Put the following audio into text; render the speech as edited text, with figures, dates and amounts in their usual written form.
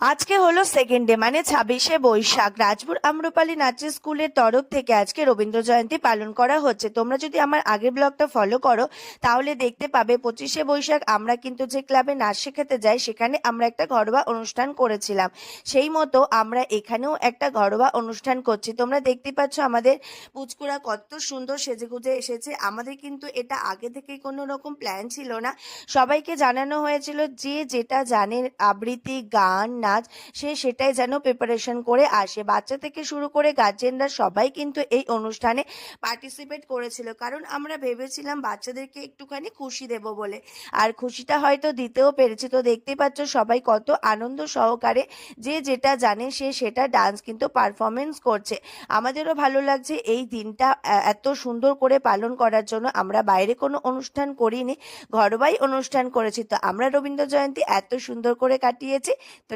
আজকে হলো second day মানে 26শে বৈশাখ। রাজপুর আম্রপালি নাচের স্কুলের তরফ থেকে আজকে রবীন্দ্র জয়ন্তী পালন করা হচ্ছে। তোমরা যদি আমার আগের ব্লগটা ফলো করো তাহলে দেখতে পাবে 25শে বৈশাখ আমরা কিন্তু যে ক্লাবে নাচ শেখাতে যাই সেখানে আমরা একটা ঘরোয়া অনুষ্ঠান করেছিলাম। সেই মতো আমরা এখানেও একটা ঘরোয়া অনুষ্ঠান করছি। তোমরা দেখতে পাচ্ছ আমাদের পুচকুরা কত সুন্দর সেজেগুজে এসেছে। আমাদের কিন্তু এটা আগে থেকে কোনো রকম প্ল্যান ছিল না। সবাইকে জানানো হয়েছিল যে যেটা জানে আবৃত্তি, গান, নাচ সে সেটাই যেন প্রিপারেশন করে আসে। বাচ্চা থেকে শুরু করে গার্জেনরা সবাই কিন্তু এই অনুষ্ঠানে পার্টিসিপেট করেছিল, কারণ আমরা ভেবেছিলাম বাচ্চাদেরকে একটুখানি খুশি দেব বলে। আর খুশিটা হয়তো দিতেও পেরেছি। তো দেখতেই পাচ্ছ সবাই কত আনন্দ সহকারে যে যেটা জানে সে সেটা ডান্স কিন্তু পারফরমেন্স করছে। আমাদেরও ভালো লাগছে এই দিনটা এত সুন্দর করে পালন করার জন্য। আমরা বাইরে কোনো অনুষ্ঠান করিনি, ঘরোয়াই অনুষ্ঠান করেছি। তো আমরা রবীন্দ্র জয়ন্তী এত সুন্দর করে কাটিয়েছি। তো